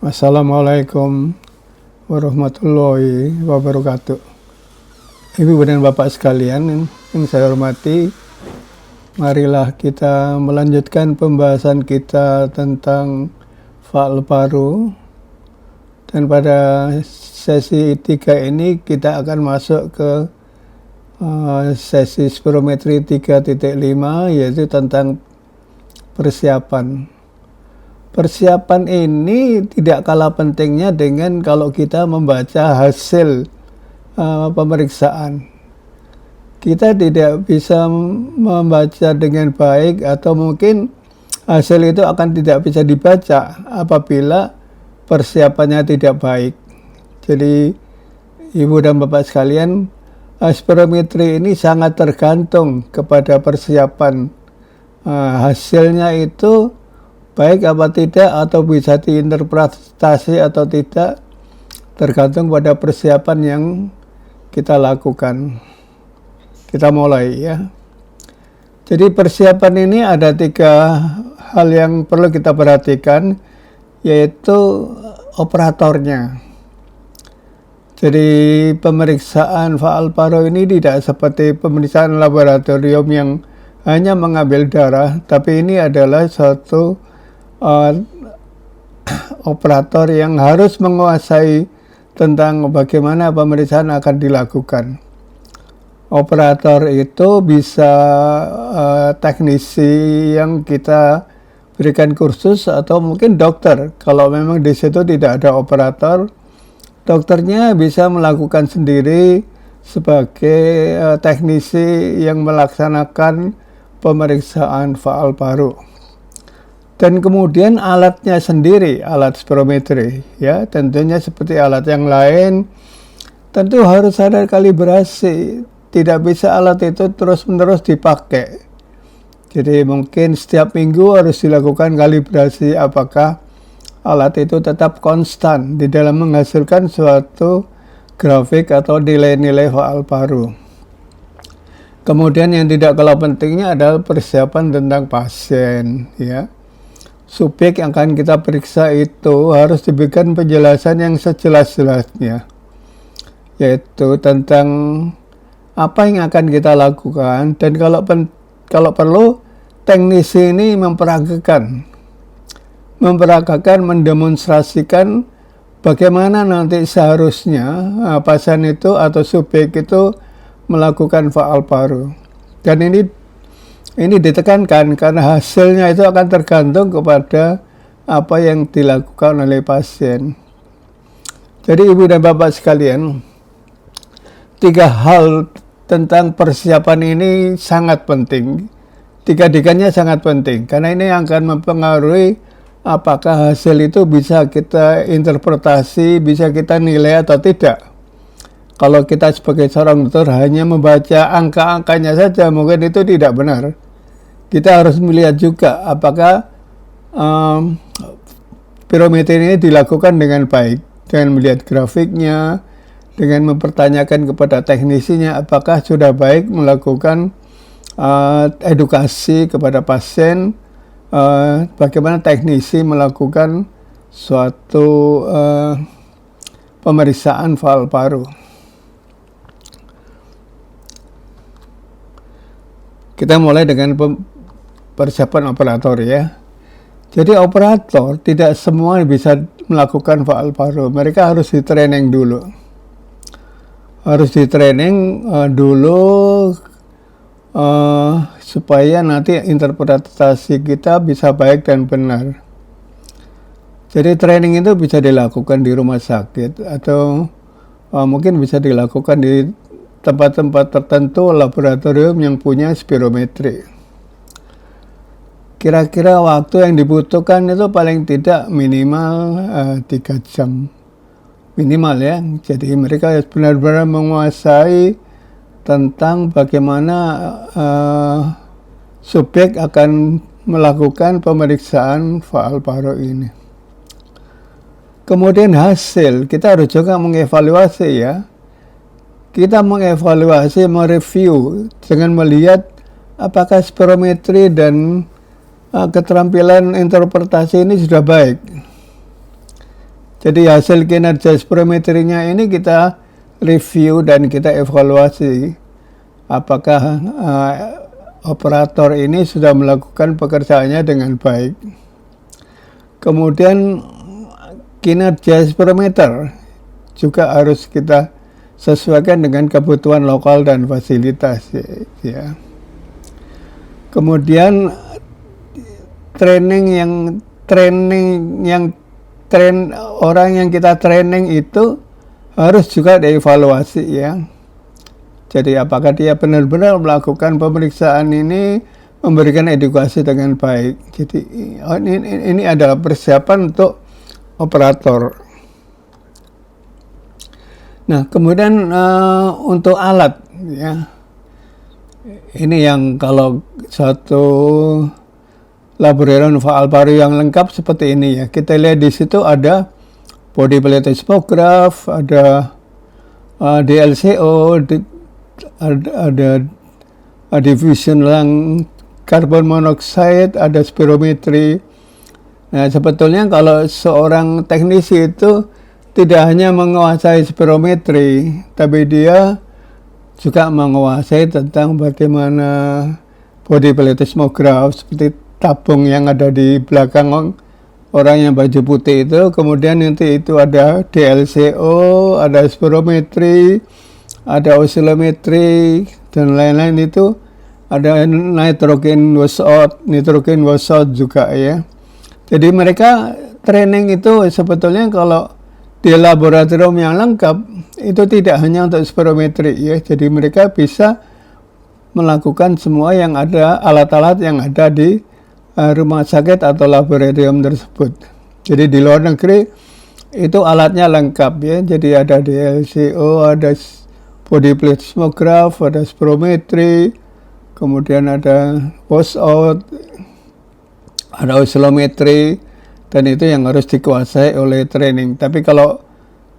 Assalamualaikum warahmatullahi wabarakatuh. Ibu dan Bapak sekalian yang saya hormati, marilah kita melanjutkan pembahasan kita tentang faal paru. Dan pada sesi 3 ini kita akan masuk ke sesi spirometri 3.5, yaitu tentang persiapan. Persiapan ini tidak kalah pentingnya dengan kalau kita membaca hasil pemeriksaan. Kita tidak bisa membaca dengan baik, atau mungkin hasil itu akan tidak bisa dibaca apabila persiapannya tidak baik. Jadi Ibu dan Bapak sekalian, spirometri ini sangat tergantung kepada persiapan. Hasilnya itu baik apa tidak, atau bisa diinterpretasi atau tidak, tergantung pada persiapan yang kita lakukan. Kita mulai ya. Jadi persiapan ini ada 3 hal yang perlu kita perhatikan, yaitu operatornya. Jadi pemeriksaan faal paru ini tidak seperti pemeriksaan laboratorium yang hanya mengambil darah, tapi ini adalah suatu operator yang harus menguasai tentang bagaimana pemeriksaan akan dilakukan. Operator itu bisa teknisi yang kita berikan kursus, atau mungkin dokter. Kalau memang di situ tidak ada operator, dokternya bisa melakukan sendiri sebagai teknisi yang melaksanakan pemeriksaan faal paru. Dan kemudian alatnya sendiri, alat spirometri, ya tentunya seperti alat yang lain, tentu harus ada kalibrasi. Tidak bisa alat itu terus-menerus dipakai. Jadi mungkin setiap minggu harus dilakukan kalibrasi apakah alat itu tetap konstan di dalam menghasilkan suatu grafik atau nilai-nilai faal paru. Kemudian yang tidak kalah pentingnya adalah persiapan tentang pasien, ya. Subjek yang akan kita periksa itu harus diberikan penjelasan yang sejelas-jelasnya, yaitu tentang apa yang akan kita lakukan, dan kalau perlu teknisi ini memperagakan, mendemonstrasikan bagaimana nanti seharusnya pasien itu atau subjek itu melakukan faal paru. Dan ini ditekankan karena hasilnya itu akan tergantung kepada apa yang dilakukan oleh pasien. Jadi Ibu dan Bapak sekalian, 3 hal tentang persiapan ini sangat penting. 3-tiganya sangat penting, karena ini akan mempengaruhi apakah hasil itu bisa kita interpretasi, bisa kita nilai atau tidak. Kalau kita sebagai seorang dokter hanya membaca angka-angkanya saja, mungkin itu tidak benar. Kita harus melihat juga apakah spirometri ini dilakukan dengan baik, dengan melihat grafiknya, dengan mempertanyakan kepada teknisinya apakah sudah baik melakukan edukasi kepada pasien, bagaimana teknisi melakukan suatu pemeriksaan faal paru. Kita mulai dengan persiapan operator ya. Jadi operator tidak semua bisa melakukan faal paru. Mereka harus di-training dulu. Supaya nanti interpretasi kita bisa baik dan benar. Jadi training itu bisa dilakukan di rumah sakit, atau mungkin bisa dilakukan di tempat-tempat tertentu, laboratorium yang punya spirometri. Kira-kira waktu yang dibutuhkan itu paling tidak minimal 3 jam. Minimal ya. Jadi mereka benar-benar menguasai tentang bagaimana subjek akan melakukan pemeriksaan faal paru ini. Kemudian hasil, kita harus juga mengevaluasi ya. Kita mengevaluasi, mereview dengan melihat apakah spirometri dan keterampilan interpretasi ini sudah baik. Jadi hasil kinerja spirometrinya ini kita review dan kita evaluasi apakah operator ini sudah melakukan pekerjaannya dengan baik. Kemudian kinerja spirometer juga harus kita sesuaikan dengan kebutuhan lokal dan fasilitas, ya. Kemudian orang yang kita training itu harus juga dievaluasi, ya. Jadi apakah dia benar-benar melakukan pemeriksaan ini, memberikan edukasi dengan baik. Jadi ini adalah persiapan untuk operator. Nah, kemudian untuk alat, ya, ini yang kalau satu laboratorium Alparo yang lengkap seperti ini, ya. Kita lihat di situ ada body plate seismograph, ada DLCO, ada diffusion lang carbon monoxide, ada spirometri. Nah, sebetulnya kalau seorang teknisi itu tidak hanya menguasai spirometri, tapi dia juga menguasai tentang bagaimana body plate seismograph, seperti tabung yang ada di belakang orang yang baju putih itu. Kemudian nanti itu ada DLCO, ada spirometri, ada oscillometri, dan lain-lain itu. Ada nitrogen washout juga, ya. Jadi mereka training itu sebetulnya kalau di laboratorium yang lengkap itu tidak hanya untuk spirometri, ya. Jadi mereka bisa melakukan semua yang ada, alat-alat yang ada di rumah sakit atau laboratorium tersebut. Jadi di luar negeri itu alatnya lengkap, ya. Jadi ada DLCO, ada body plate seismograph, ada spirometri, kemudian ada washout, ada oscillometri. Dan itu yang harus dikuasai oleh training. Tapi kalau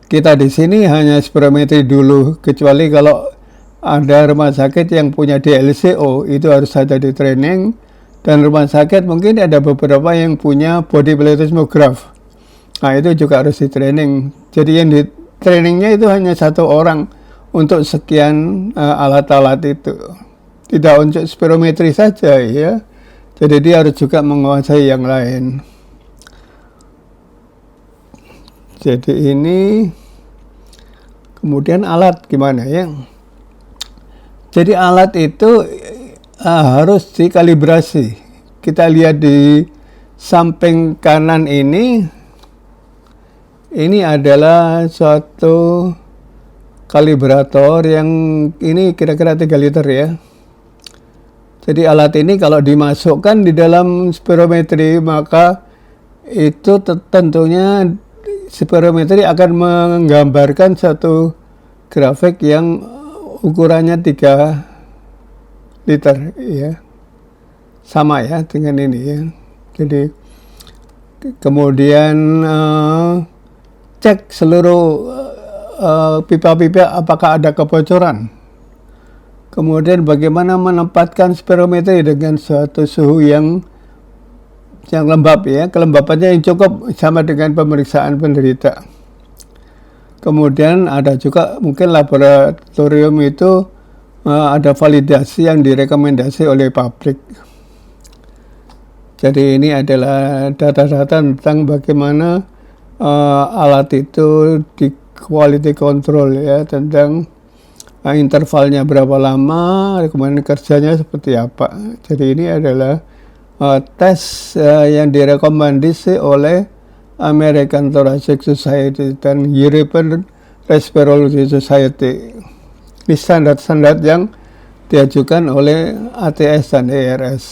kita di sini hanya spirometri dulu, kecuali kalau ada rumah sakit yang punya DLCO, itu harus ada di training. Dan rumah sakit mungkin ada beberapa yang punya body plate seismograph. Nah, itu juga harus di training. Jadi yang di trainingnya itu hanya satu orang untuk sekian alat-alat itu. Tidak untuk spirometri saja, ya. Jadi dia harus juga menguasai yang lain. Jadi ini kemudian alat gimana, ya? Jadi alat itu harus dikalibrasi. Kita lihat di samping kanan ini adalah suatu kalibrator yang ini kira-kira 3 liter, ya. Jadi alat ini kalau dimasukkan di dalam spirometri, maka itu tentunya spirometri akan menggambarkan satu grafik yang ukurannya 3 liter, ya. Sama, ya, dengan ini, ya. Jadi kemudian cek seluruh pipa-pipa apakah ada kebocoran. Kemudian bagaimana menempatkan spirometri dengan suatu suhu yang lembab, ya, kelembapannya yang cukup sama dengan pemeriksaan penderita. Kemudian ada juga mungkin laboratorium itu ada validasi yang direkomendasi oleh pabrik. Jadi ini adalah data-data tentang bagaimana alat itu di quality control, ya, tentang intervalnya berapa lama, kemudian kerjanya seperti apa. Jadi ini adalah tes yang direkomendasi oleh American Thoracic Society dan European Respirology Society. Ini standar-standar yang diajukan oleh ATS dan ERS.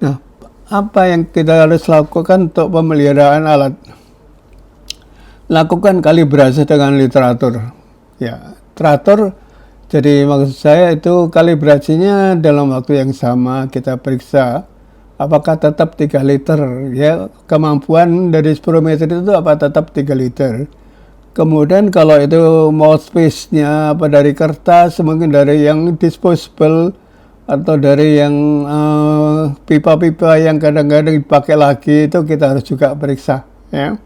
Nah, apa yang kita harus lakukan untuk pemeliharaan alat? Lakukan kalibrasi dengan literatur. Ya, teratur. Jadi maksud saya itu kalibrasinya dalam waktu yang sama kita periksa apakah tetap 3 liter, ya, kemampuan dari spirometri itu apa tetap 3 liter. Kemudian kalau itu mouthpiece-nya apa dari kertas, mungkin dari yang disposable atau dari yang pipa-pipa yang kadang-kadang dipakai lagi, itu kita harus juga periksa ya.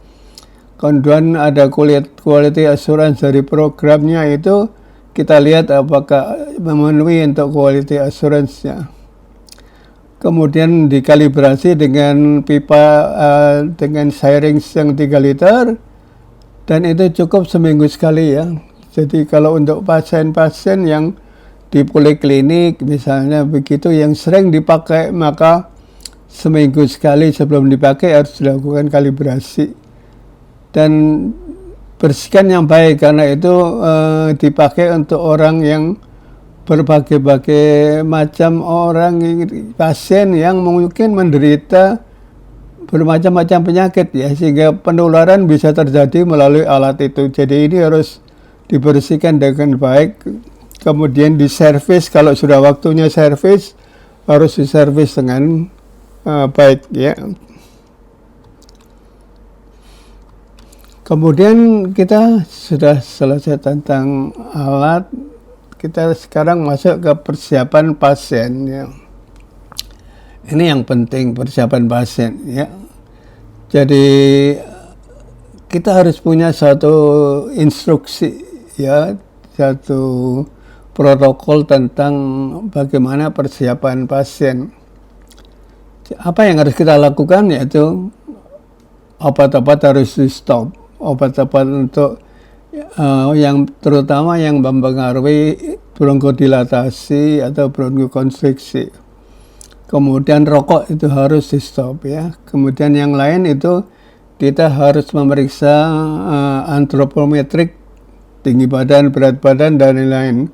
Kemudian ada quality assurance dari programnya, itu kita lihat apakah memenuhi untuk quality assurance-nya. Kemudian dikalibrasi dengan pipa dengan syringe yang 3 liter, dan itu cukup seminggu sekali ya. Jadi kalau untuk pasien-pasien yang di poliklinik misalnya begitu yang sering dipakai, maka seminggu sekali sebelum dipakai harus dilakukan kalibrasi dan bersihkan yang baik, karena itu dipakai untuk orang yang berbagai-bagai macam orang, pasien yang mungkin menderita bermacam-macam penyakit ya, sehingga penularan bisa terjadi melalui alat itu. Jadi ini harus dibersihkan dengan baik, kemudian diservis. Kalau sudah waktunya servis, harus diservis dengan baik ya. Kemudian kita sudah selesai tentang alat, kita sekarang masuk ke persiapan pasien ya. Ini yang penting, persiapan pasien ya. Jadi kita harus punya satu instruksi ya, satu protokol tentang bagaimana persiapan pasien. Apa yang harus kita lakukan, yaitu obat-obat harus di stop, obat-obat untuk yang terutama yang mempengaruhi bronkhodilatasi atau bronkokonstriksi. Kemudian rokok itu harus di stop ya. Kemudian yang lain itu kita harus memeriksa antropometrik, tinggi badan, berat badan, dan lain-lain.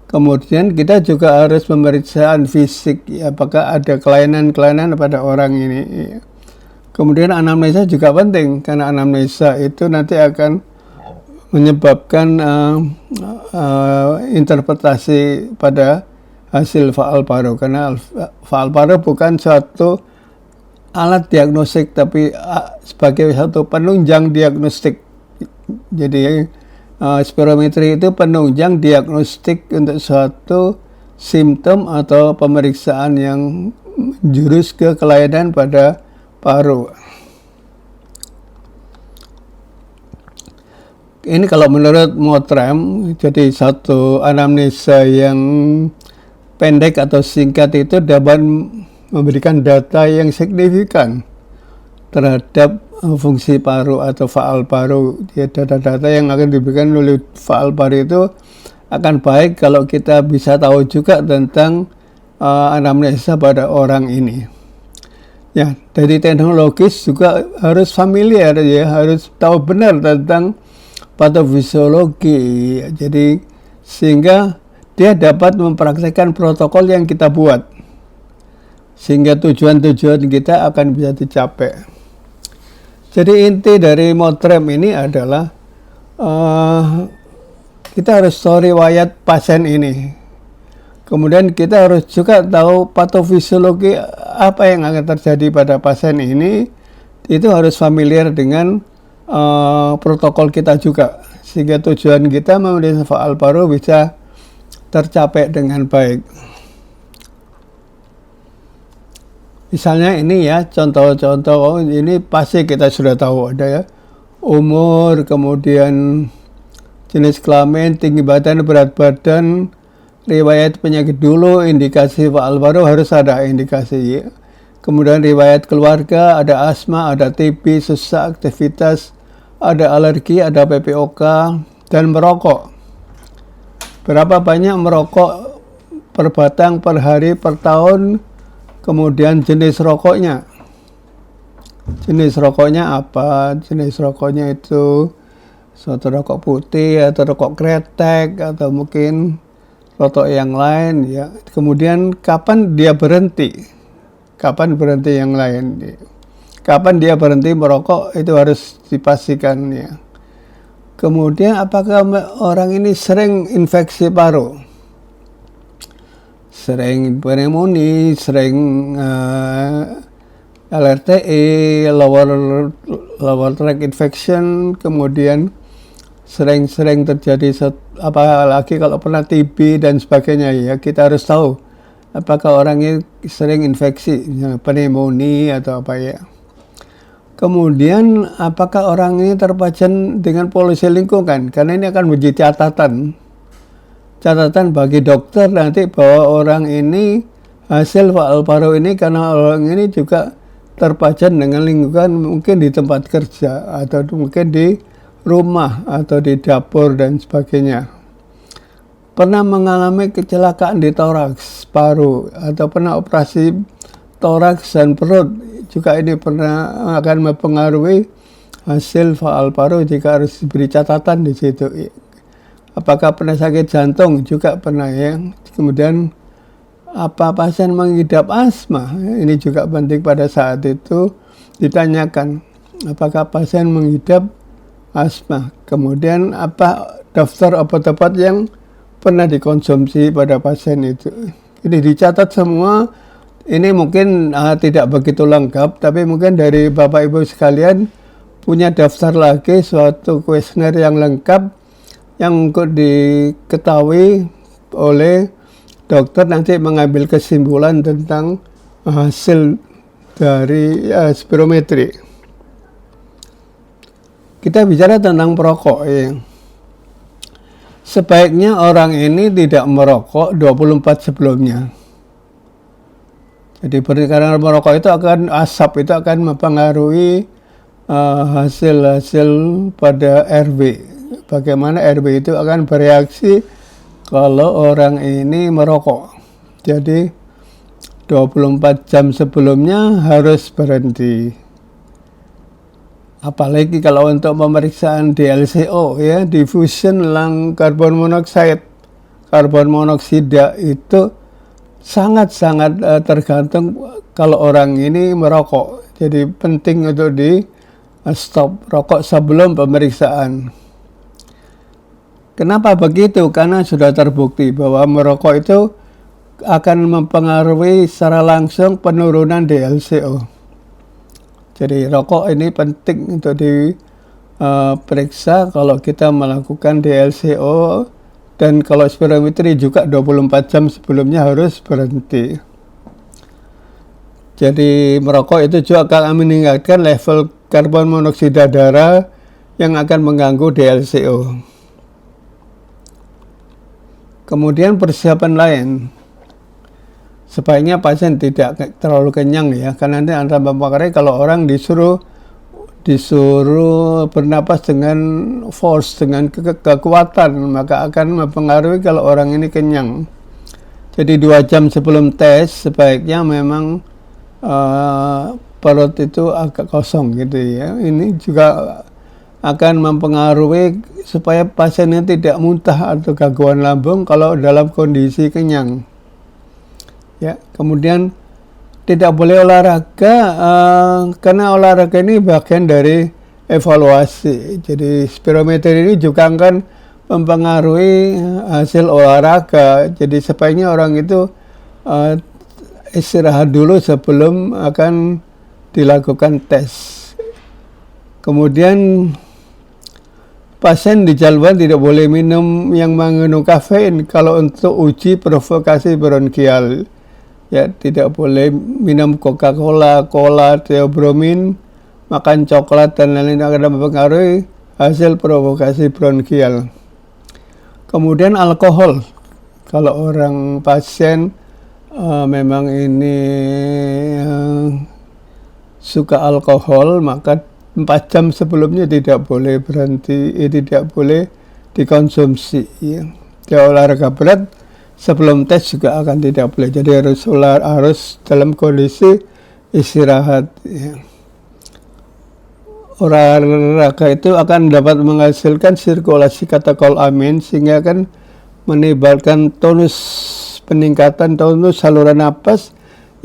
Kemudian kita juga harus pemeriksaan fisik, ya, apakah ada kelainan-kelainan pada orang ini. Kemudian anamnesa juga penting, karena anamnesa itu nanti akan menyebabkan interpretasi pada hasil faal paru, karena faal paru bukan suatu alat diagnostik, tapi sebagai satu penunjang diagnostik. Jadi spirometri itu penunjang diagnostik untuk suatu simptom atau pemeriksaan yang menjurus ke kelainan pada paru. Ini kalau menurut Mottram, jadi satu anamnesa yang pendek atau singkat itu dapat memberikan data yang signifikan terhadap fungsi paru atau faal paru. Ya, data-data yang akan diberikan oleh faal paru itu akan baik kalau kita bisa tahu juga tentang anamnesa pada orang ini. Ya, dari teknologis juga harus familiar ya, harus tahu benar tentang patofisiologi. Jadi sehingga dia dapat mempraktikkan protokol yang kita buat, sehingga tujuan-tujuan kita akan bisa dicapai. Jadi inti dari Mottram ini adalah kita harus tahu riwayat pasien ini. Kemudian kita harus juga tahu patofisiologi apa yang akan terjadi pada pasien ini. Itu harus familiar dengan protokol kita juga, sehingga tujuan kita memeriksa faal paru bisa tercapai dengan baik. Misalnya ini ya, contoh-contoh ini pasti kita sudah tahu ada ya. Umur, kemudian jenis kelamin, tinggi badan, berat badan, riwayat penyakit dulu, indikasi faal paru harus ada indikasi ya. Kemudian riwayat keluarga, ada asma, ada TB, sesak, aktivitas, ada alergi, ada PPOK, dan merokok. Berapa banyak merokok per batang, per hari, per tahun. Kemudian jenis rokoknya. Jenis rokoknya apa? Jenis rokoknya itu suatu rokok putih atau rokok kretek atau mungkin rokok yang lain ya. Kemudian kapan dia berhenti? Kapan berhenti yang lain? Kapan dia berhenti merokok itu harus dipastikan ya. Kemudian apakah orang ini sering infeksi paru? Sering pneumonia, sering LRTI, lower tract infection, kemudian sering terjadi apalagi kalau pernah TB dan sebagainya ya, kita harus tahu apakah orangnya sering infeksi, misalnya pneumonia atau apa ya. Kemudian apakah orang ini terpajan dengan polusi lingkungan, karena ini akan menjadi catatan bagi dokter nanti bahwa orang ini hasil faal paru ini karena orang ini juga terpajan dengan lingkungan, mungkin di tempat kerja atau mungkin di rumah atau di dapur dan sebagainya. Pernah mengalami kecelakaan di toraks paru atau pernah operasi toraks dan perut, juga ini pernah akan mempengaruhi hasil faal paru jika harus diberi catatan di situ. Apakah pernah sakit jantung, juga pernah ya. Kemudian apa pasien mengidap asma, ini juga penting pada saat itu ditanyakan apakah pasien mengidap asma. Kemudian apa daftar obat-obat yang pernah dikonsumsi pada pasien itu. Ini dicatat semua. Ini mungkin tidak begitu lengkap, tapi mungkin dari Bapak Ibu sekalian punya daftar lagi suatu kuesioner yang lengkap yang diketahui oleh dokter nanti mengambil kesimpulan tentang hasil dari spirometri. Kita bicara tentang perokok ya. Sebaiknya orang ini tidak merokok 24 sebelumnya. Jadi karena merokok itu asap itu akan mempengaruhi hasil pada RW. Bagaimana RW itu akan bereaksi kalau orang ini merokok. Jadi 24 jam sebelumnya harus berhenti. Apalagi kalau untuk pemeriksaan DLCO ya, diffusion lung carbon monoxide, karbon monoksida itu sangat-sangat tergantung kalau orang ini merokok. Jadi penting untuk di stop rokok sebelum pemeriksaan. Kenapa begitu? Karena sudah terbukti bahwa merokok itu akan mempengaruhi secara langsung penurunan DLCO. Jadi rokok ini penting untuk diperiksa kalau kita melakukan DLCO, dan kalau spirometri juga 24 jam sebelumnya harus berhenti. Jadi merokok itu juga akan meningkatkan level karbon monoksida darah yang akan mengganggu DLCO. Kemudian persiapan lain, sebaiknya pasien tidak terlalu kenyang ya, karena nanti akan mempengaruhi kalau orang disuruh bernapas dengan force, dengan kekuatan, maka akan mempengaruhi kalau orang ini kenyang. Jadi 2 jam sebelum tes sebaiknya memang perut itu agak kosong gitu ya. Ini juga akan mempengaruhi supaya pasiennya tidak muntah atau gangguan lambung kalau dalam kondisi kenyang. Ya, kemudian tidak boleh olahraga karena olahraga ini bagian dari evaluasi. Jadi spirometri ini juga akan mempengaruhi hasil olahraga. Jadi sebaiknya orang itu istirahat dulu sebelum akan dilakukan tes. Kemudian pasien dijadwalkan tidak boleh minum yang mengandung kafein kalau untuk uji provokasi bronkial. Ya, tidak boleh minum Coca-Cola, cola, theobromine, makan coklat dan lain-lain akan mempengaruhi hasil provokasi bronkial. Kemudian alkohol. Kalau orang pasien memang ini suka alkohol, maka 4 jam sebelumnya tidak boleh berhenti, tidak boleh dikonsumsi. Ya. Dia olahraga berat sebelum tes juga akan tidak boleh. Jadi harus dalam kondisi istirahat. Ya. Olahraga itu akan dapat menghasilkan sirkulasi katekolamin sehingga akan menimbulkan peningkatan tonus saluran napas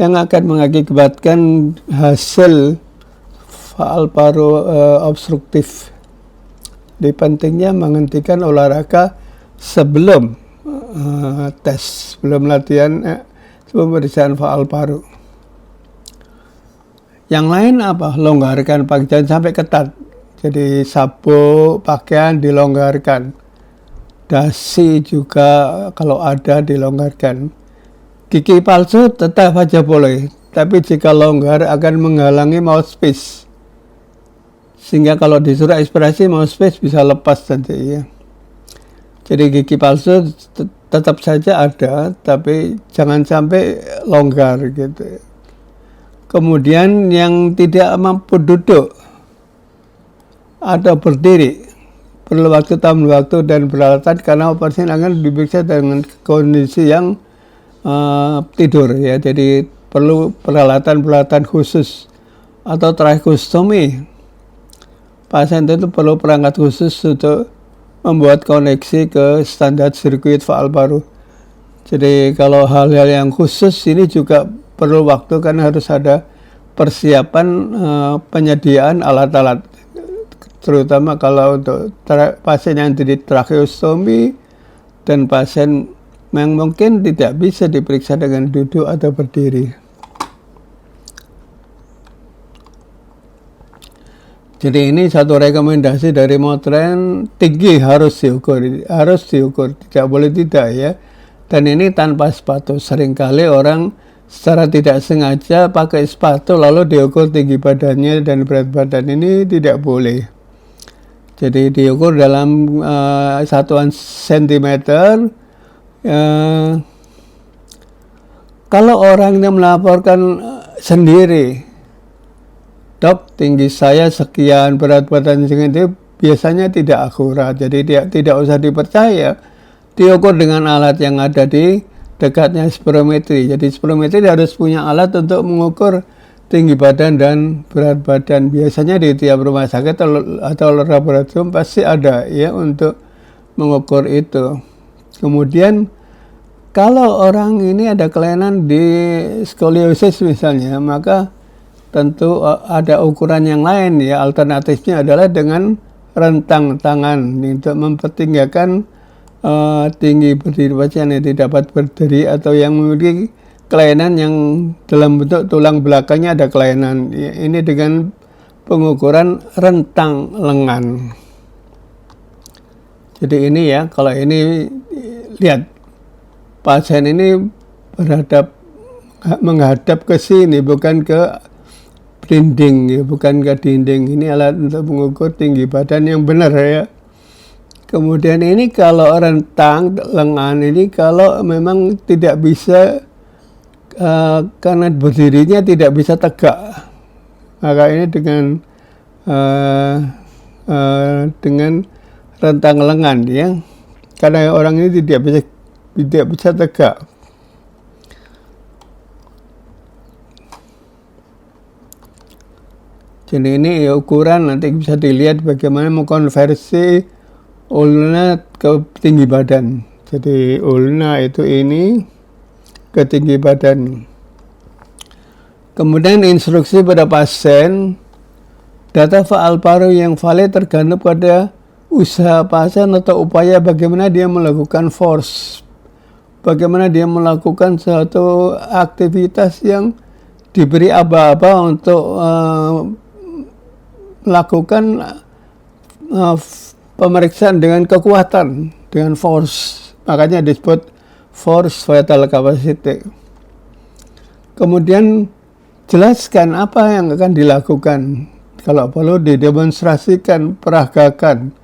yang akan mengakibatkan hasil faal paru obstruktif. Jadi pentingnya menghentikan olahraga sebelum tes, sebelum latihan, sebelum pemeriksaan faal paru. Yang lain apa? Longgarkan pakaian sampai ketat. Jadi sabuk pakaian dilonggarkan. Dasi juga kalau ada dilonggarkan. Gigi palsu tetap saja boleh, tapi jika longgar akan menghalangi mouthpiece. Sehingga kalau disuruh ekspirasi mouthpiece bisa lepas nanti ya. Jadi gigi palsu tetap saja ada, tapi jangan sampai longgar gitu. Kemudian yang tidak mampu duduk atau berdiri perlu waktu, tambah waktu dan peralatan karena operasi akan diperiksa dengan kondisi yang tidur ya, jadi perlu peralatan khusus atau tracheostomy. Pasien itu perlu perangkat khusus untuk membuat koneksi ke standar sirkuit faal paru. Jadi kalau hal-hal yang khusus ini juga perlu waktu karena harus ada persiapan penyediaan alat-alat, terutama kalau untuk pasien yang di tracheostomy dan pasien yang mungkin tidak bisa diperiksa dengan duduk atau berdiri. Jadi ini satu rekomendasi dari Motren, tinggi harus diukur, tidak boleh tidak ya. Dan ini tanpa sepatu. Seringkali orang secara tidak sengaja pakai sepatu lalu diukur tinggi badannya dan berat badan, ini tidak boleh. Jadi diukur dalam satuan sentimeter. Kalau orangnya melaporkan sendiri, dok tinggi saya sekian, berat badan sekian, itu biasanya tidak akurat. Jadi tidak usah dipercaya. Diukur dengan alat yang ada di dekatnya spirometri. Jadi spirometri harus punya alat untuk mengukur tinggi badan dan berat badan. Biasanya di tiap rumah sakit atau laboratorium pasti ada ya untuk mengukur itu. Kemudian kalau orang ini ada kelainan di skoliosis misalnya, maka tentu ada ukuran yang lain ya. Alternatifnya adalah dengan rentang tangan untuk mempertinggikan tinggi berdiri pasien yang tidak dapat berdiri atau yang memiliki kelainan yang dalam bentuk tulang belakangnya ada kelainan. Ini dengan pengukuran rentang lengan. Jadi ini ya, kalau ini lihat pasien ini menghadap ke sini, bukan ke dinding ya, bukan ke dinding. Ini alat untuk mengukur tinggi badan yang benar ya. Kemudian ini kalau rentang lengan ini kalau memang tidak bisa karena berdirinya tidak bisa tegak, maka ini dengan rentang lengan ya, karena orang ini tidak bisa tegak. Jadi ini ukuran nanti bisa dilihat bagaimana mengkonversi ulna ke tinggi badan. Jadi ulna itu ini ke tinggi badan. Kemudian instruksi pada pasien, data faal paru yang valid tergantung pada usaha pasien atau upaya bagaimana dia melakukan force, bagaimana dia melakukan suatu aktivitas yang diberi aba-aba untuk melakukan pemeriksaan dengan kekuatan, dengan force. Makanya disebut force vital capacity. Kemudian jelaskan apa yang akan dilakukan. Kalau perlu didemonstrasikan, peragakan,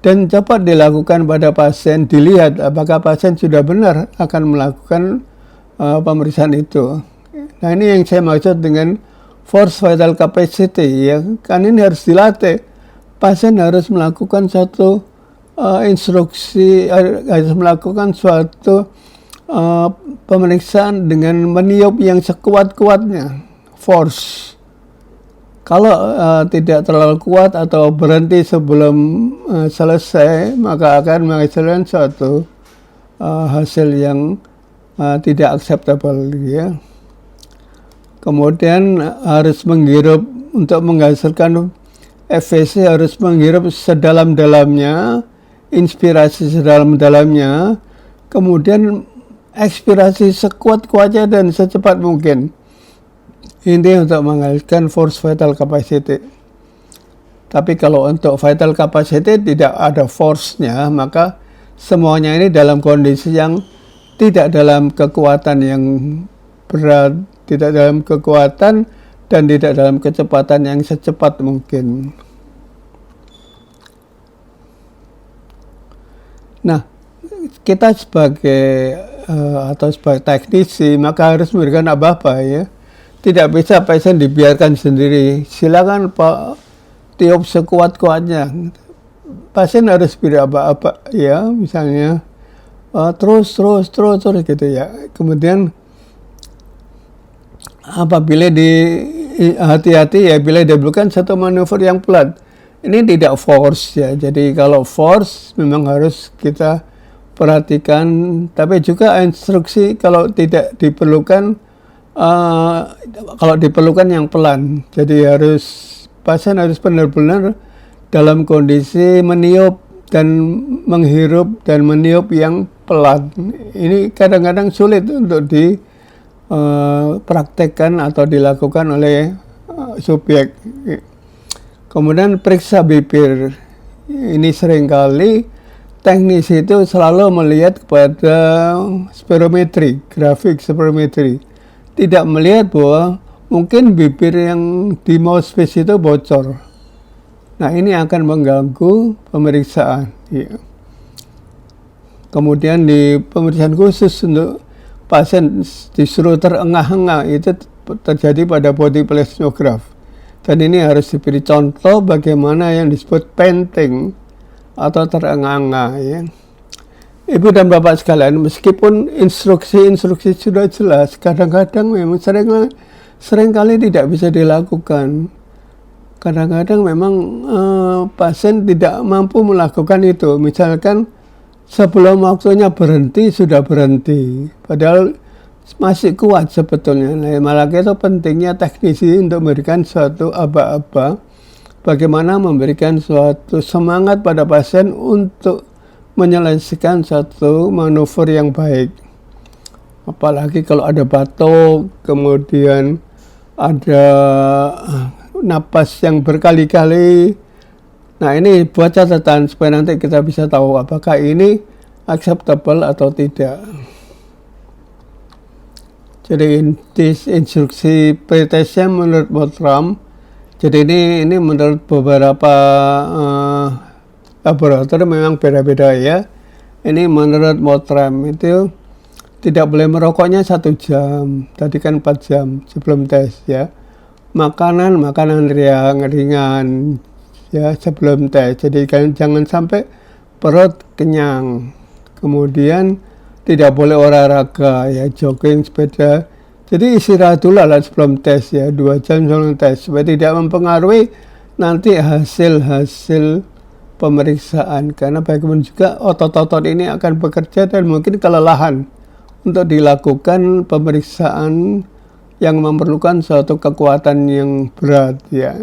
dan cepat dilakukan pada pasien, dilihat apakah pasien sudah benar akan melakukan pemeriksaan itu. Nah ini yang saya maksud dengan force vital capacity ya, kan ini harus dilatih. Pasien harus melakukan satu instruksi, harus melakukan suatu pemeriksaan dengan meniup yang sekuat-kuatnya, force. Kalau tidak terlalu kuat atau berhenti sebelum selesai, maka akan menghasilkan suatu hasil yang tidak acceptable ya. Kemudian harus menghirup, untuk menghasilkan FVC harus menghirup sedalam-dalamnya, inspirasi sedalam-dalamnya, kemudian ekspirasi sekuat-kuatnya dan secepat mungkin. Ini untuk menghasilkan force vital capacity. Tapi kalau untuk vital capacity tidak ada force-nya, maka semuanya ini dalam kondisi yang tidak dalam kekuatan yang berat, tidak dalam kekuatan dan tidak dalam kecepatan yang secepat mungkin. Nah, kita sebagai atau sebagai teknisi maka harus memberikan apa-apa ya. Tidak bisa pasien dibiarkan sendiri. Silakan Pak tiup sekuat-kuatnya. Pasien harus beri apa-apa ya, misalnya terus gitu ya. Kemudian apabila hati-hati ya, bila diperlukan satu manuver yang pelan. Ini tidak force ya. Jadi kalau force memang harus kita perhatikan, tapi juga instruksi kalau tidak diperlukan, kalau diperlukan yang pelan. Jadi pasien harus benar-benar dalam kondisi meniup dan menghirup dan meniup yang pelan. Ini kadang-kadang sulit untuk dipraktekkan atau dilakukan oleh subjek. Kemudian periksa bibir. Ini seringkali teknisi itu selalu melihat kepada spirometri, grafik spirometri. Tidak melihat bahwa mungkin bibir yang di mouthpiece itu bocor. Nah, ini akan mengganggu pemeriksaan. Ya. Kemudian di pemeriksaan khusus untuk pasien disuruh terengah-engah, itu terjadi pada body plethysmograph. Dan ini harus diberi contoh bagaimana yang disebut panting atau terengah-engah ya. Ibu dan Bapak sekalian, meskipun instruksi sudah jelas, kadang-kadang memang seringkali tidak bisa dilakukan. Kadang-kadang memang pasien tidak mampu melakukan itu. Misalkan sebelum waktunya berhenti, sudah berhenti. Padahal masih kuat sebetulnya. Nah, malah itu pentingnya teknisi untuk memberikan suatu aba-aba. Bagaimana memberikan suatu semangat pada pasien untuk menyelesaikan satu manuver yang baik. Apalagi kalau ada batuk, kemudian ada napas yang berkali-kali. Nah, ini buat catatan supaya nanti kita bisa tahu apakah ini acceptable atau tidak. Jadi instruksi pretesnya menurut Mottram. Jadi ini menurut beberapa laboratorium memang beda-beda ya. Ini menurut Mottram itu tidak boleh merokoknya 1 jam. Tadi kan 4 jam sebelum tes ya. Makanan yang ringan ya sebelum tes. Jadi jangan sampai perut kenyang. Kemudian tidak boleh olahraga ya, jogging, sepeda. Jadi istirahat dulu lah sebelum tes ya, 2 jam sebelum tes supaya tidak mempengaruhi nanti hasil pemeriksaan. Karena bagaimana juga otot-otot ini akan bekerja dan mungkin kelelahan untuk dilakukan pemeriksaan yang memerlukan suatu kekuatan yang berat ya.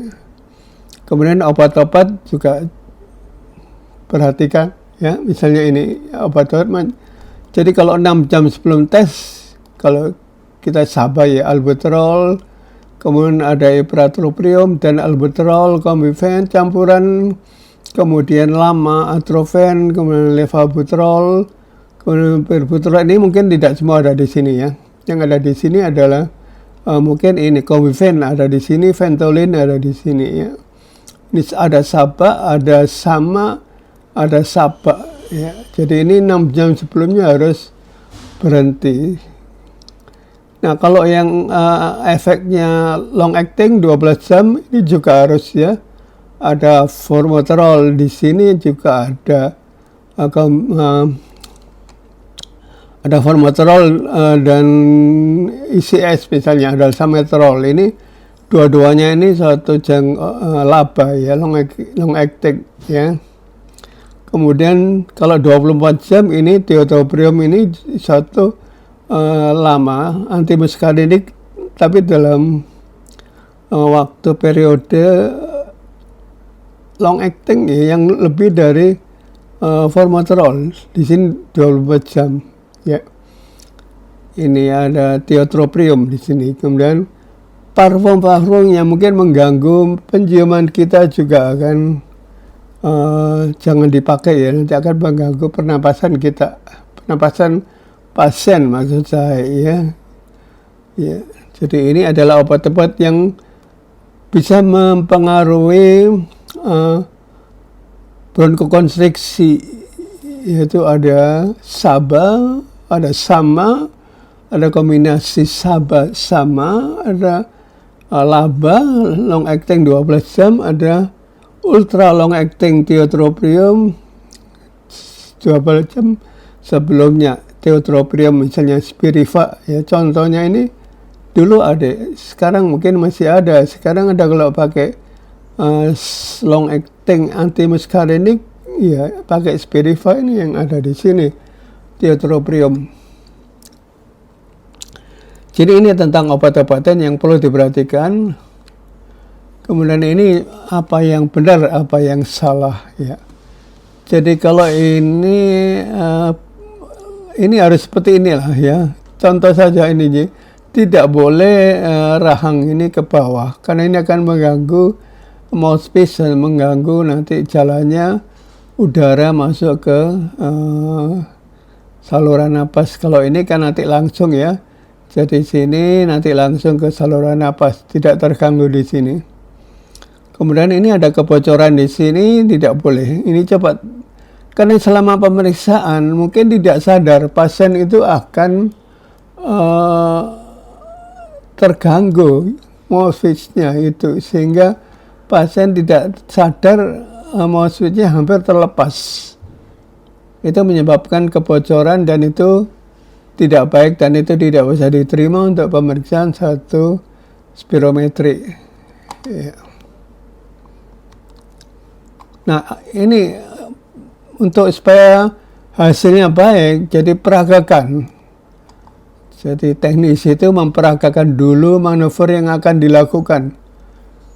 Kemudian obat-obat juga perhatikan ya, misalnya ini obat-obat. Jadi kalau 6 jam sebelum tes, kalau kita sabar ya, albuterol, kemudian ada ipratropium dan albuterol, Combifen, campuran, kemudian lama, atrofen, kemudian levabuterol, kemudian berbuterol. Ini mungkin tidak semua ada di sini ya. Yang ada di sini adalah mungkin ini Combifen ada di sini, Ventolin ada di sini ya. Ini ada Saba, ada Sama, ada Saba. Ya, jadi ini 6 jam sebelumnya harus berhenti. Nah, kalau yang efeknya long acting 12 jam ini juga harus ya. Ada formoterol di sini juga ada formoterol dan ICS misalnya ada salmeterol. Ini dua-duanya ini suatu laba ya, long acting ya. Kemudian kalau 24 jam ini tiotropium ini satu lama antimuskarinik, tapi dalam waktu periode long acting ya, yang lebih dari formoterol di sini 24 jam ya. Ini ada tiotropium di sini. Kemudian parfum yang mungkin mengganggu penciuman kita juga akan jangan dipakai ya, nanti akan mengganggu pernapasan kita, pernapasan pasien maksud saya ya. Ya, jadi ini adalah obat-obat yang bisa mempengaruhi bronkokonstriksi, yaitu ada SABA, ada SAMA, ada kombinasi SABA SAMA, ada LABA long acting 12 jam, ada ultra long acting tiotropium 12 jam sebelumnya. Tiotropium misalnya Spiriva ya, contohnya ini dulu ada, sekarang mungkin masih ada. Sekarang ada kalau pakai long acting antimuskarinik ya, pakai Spiriva ini yang ada di sini, tiotropium. Jadi ini tentang obat-obatan yang perlu diperhatikan. Kemudian ini apa yang benar, apa yang salah ya. Jadi kalau ini harus seperti inilah ya. Contoh saja ini, tidak boleh rahang ini ke bawah, karena ini akan mengganggu mouthpiece dan mengganggu nanti jalannya udara masuk ke saluran napas. Kalau ini kan nanti langsung ya. Jadi sini nanti langsung ke saluran napas, tidak terganggu di sini. Kemudian ini ada kebocoran di sini, tidak boleh. Ini cepat. Karena selama pemeriksaan mungkin tidak sadar pasien itu akan terganggu mouthpiece-nya itu, sehingga pasien tidak sadar mouthpiece-nya hampir terlepas. Itu menyebabkan kebocoran dan itu tidak baik, dan itu tidak bisa diterima untuk pemeriksaan satu spirometri. Ya. Nah, ini untuk supaya hasilnya baik, jadi peragakan. Jadi teknisi itu memperagakan dulu manuver yang akan dilakukan.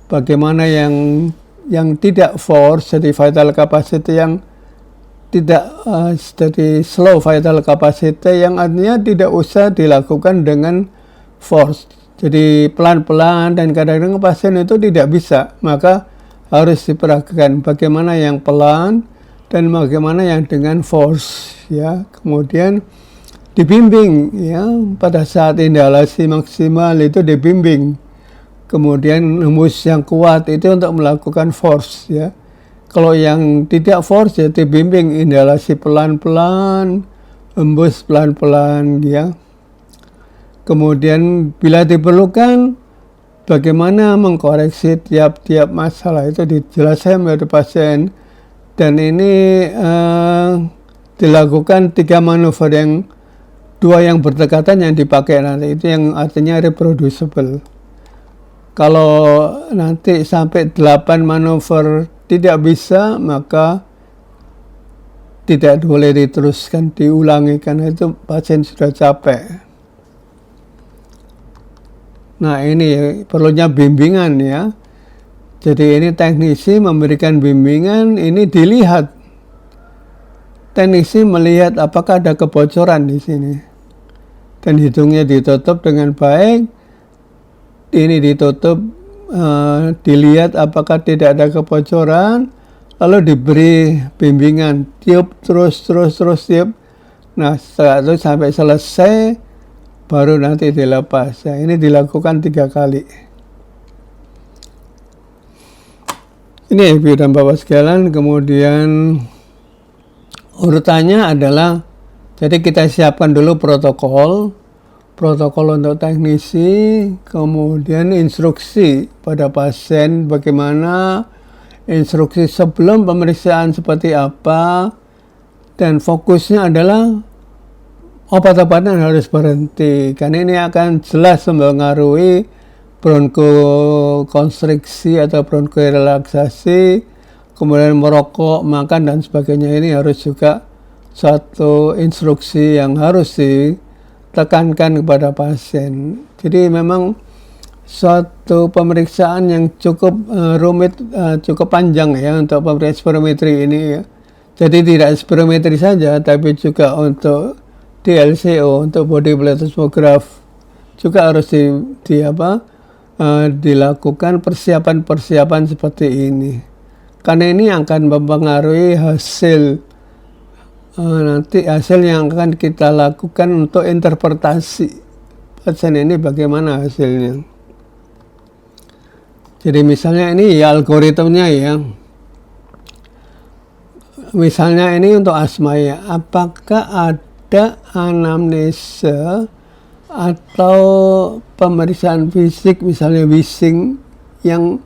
Bagaimana yang tidak force, jadi vital capacity yang tidak jadi slow vital capacity, yang artinya tidak usah dilakukan dengan force. Jadi pelan-pelan, dan kadang-kadang pasien itu tidak bisa, maka harus diperagakan bagaimana yang pelan dan bagaimana yang dengan force ya. Kemudian dibimbing ya, pada saat inhalasi maksimal itu dibimbing. Kemudian hembus yang kuat itu untuk melakukan force ya. Kalau yang tidak force ya dibimbing inhalasi pelan-pelan, hembus pelan-pelan ya. Kemudian bila diperlukan bagaimana mengkoreksi tiap-tiap masalah itu dijelaskan kepada pasien. Dan ini dilakukan 3 manuver, yang 2 yang berdekatan yang dipakai nanti, itu yang artinya reproducible. Kalau nanti sampai 8 manuver tidak bisa, maka tidak boleh diteruskan, diulangi, karena itu pasien sudah capek. Nah, ini perlunya bimbingan ya. Jadi ini teknisi memberikan bimbingan, ini dilihat. Teknisi melihat apakah ada kebocoran di sini. Dan hidungnya ditutup dengan baik. Ini ditutup, dilihat apakah tidak ada kebocoran, lalu diberi bimbingan, tiup terus tiup. Nah, setelah itu sampai selesai, baru nanti dilepas. Nah, ini dilakukan 3 kali. Ini Ibu dan Bapak sekalian. Kemudian urutannya adalah, jadi kita siapkan dulu protokol untuk teknisi, kemudian instruksi pada pasien bagaimana, instruksi sebelum pemeriksaan seperti apa, dan fokusnya adalah obat-obatan harus berhenti, karena ini akan jelas mempengaruhi bronkokonstriksi atau bronkorelaksasi. Kemudian merokok, makan, dan sebagainya, ini harus juga suatu instruksi yang harus ditekankan kepada pasien. Jadi memang suatu pemeriksaan yang cukup rumit, cukup panjang ya untuk pemeriksaan spirometri ini ya. Jadi tidak spirometri saja, tapi juga untuk DLCO, untuk body plethysmograph juga harus dilakukan persiapan seperti ini. Karena ini akan mempengaruhi hasil nanti hasil yang akan kita lakukan untuk interpretasi pasien ini bagaimana hasilnya. Jadi misalnya ini ya algoritmnya ya. Misalnya ini untuk asma ya. Apakah ada anamnesa atau pemeriksaan fisik misalnya Wishing yang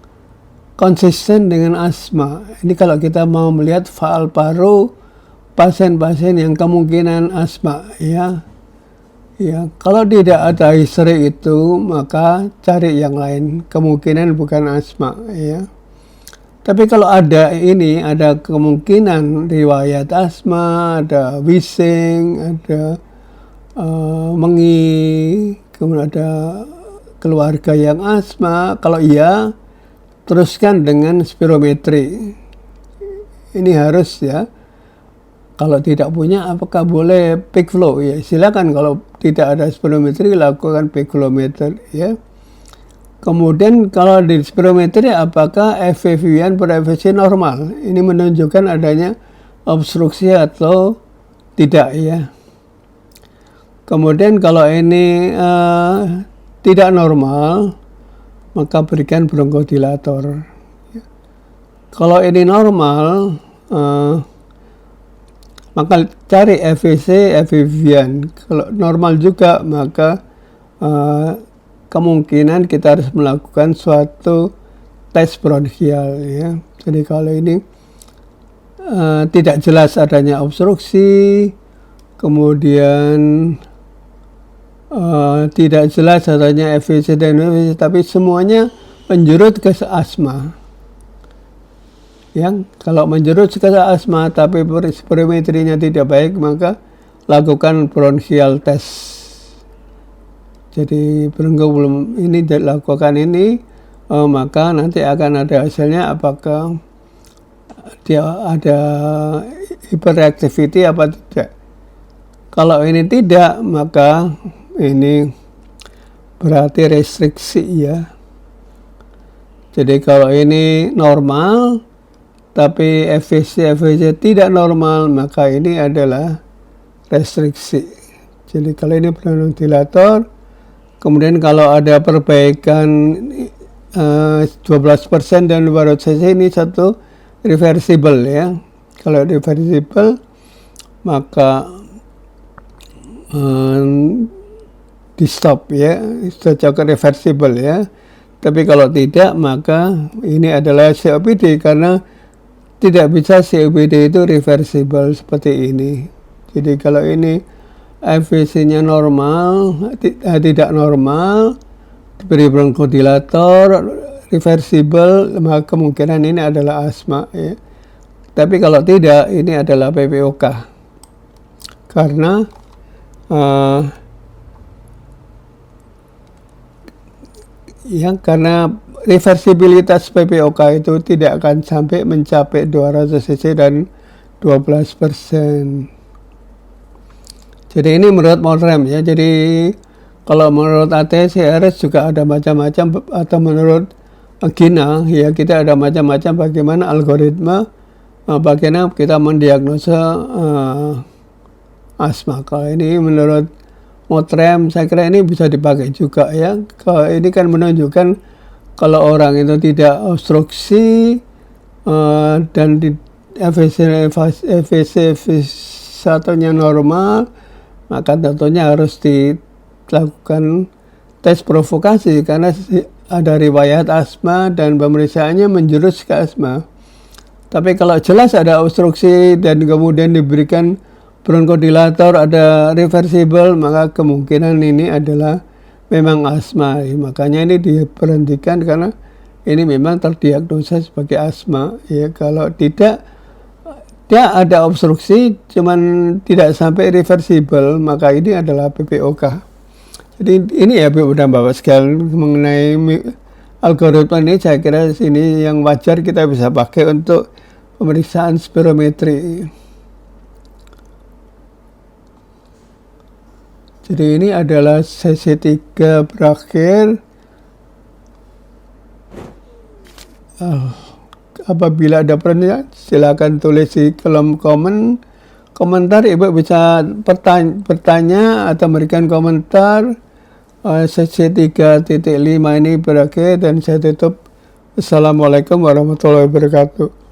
konsisten dengan asma? Ini kalau kita mau melihat faal paru pasien-pasien yang kemungkinan asma ya. Ya, kalau tidak ada history itu, maka cari yang lain. Kemungkinan bukan asma, ya. Tapi kalau ada ini, ada kemungkinan riwayat asma, ada Wishing, ada mengi, kemudian ada keluarga yang asma. Kalau iya, teruskan dengan spirometri. Ini harus ya. Kalau tidak punya, apakah boleh peak flow? Ya, silakan. Kalau tidak ada spirometri, lakukan peak flow meter. Ya. Kemudian kalau di spirometri, apakah FEV1 per FVC normal? Ini menunjukkan adanya obstruksi atau tidak ya. Kemudian kalau ini tidak normal, maka berikan bronkodilator. Ya. Kalau ini normal, maka cari FVC, FEV1. Kalau normal juga, maka kemungkinan kita harus melakukan suatu tes bronkial. Ya. Jadi kalau ini tidak jelas adanya obstruksi, kemudian tidak jelas adanya FVC dan FVC, tapi semuanya menjurut ke asma. Yang kalau menjurut ke asma tapi spirometrinya tidak baik, maka lakukan bronchial test. Jadi bronko belum ini dilakukan ini, maka nanti akan ada hasilnya apakah dia ada hyperactivity apa tidak. Kalau ini tidak, maka ini berarti restriksi ya. Jadi kalau ini normal tapi FVC tidak normal, maka ini adalah restriksi. Jadi kalau ini bronkodilator, kemudian kalau ada perbaikan 12% dan 200 cc, ini satu reversible ya. Kalau reversible, maka di stop ya, cocok reversible ya. Tapi kalau tidak, maka ini adalah COPD karena tidak bisa COPD itu reversible seperti ini. Jadi kalau ini FVC-nya normal, tidak normal, diberi bronkodilator, reversible, maka kemungkinan ini adalah asma. Ya. Tapi kalau tidak, ini adalah PPOK. Karena karena reversibilitas PPOK itu tidak akan sampai mencapai 200 cc dan 12%. Jadi ini menurut Monrem ya. Jadi kalau menurut ATCRS juga ada macam-macam, atau menurut Gina ya, kita ada macam-macam bagaimana algoritma bagaimana kita mendiagnosa asma. Kalau ini menurut Monrem, saya kira ini bisa dipakai juga ya. Kalau ini kan menunjukkan kalau orang itu tidak obstruksi dan di FVC satunya normal, maka tentunya harus dilakukan tes provokasi karena ada riwayat asma dan pemeriksaannya menjurus ke asma. Tapi kalau jelas ada obstruksi dan kemudian diberikan bronkodilator, ada reversible, maka kemungkinan ini adalah memang asma. Makanya ini diberhentikan karena ini memang terdiagnosa sebagai asma. Ya, kalau tidak dia ada obstruksi, cuman tidak sampai reversible, maka ini adalah PPOK. Jadi ini ya Bapak sekalian mengenai algoritma ini, saya kira ini yang wajar kita bisa pakai untuk pemeriksaan spirometri. Jadi ini adalah sesi 3 berakhir. Apabila ada pertanyaan, silakan tulis di kolom komen. komentar, Ibu bisa bertanya atau memberikan komentar. Sesi 3.5 ini berakhir dan saya tutup. Assalamualaikum warahmatullahi wabarakatuh.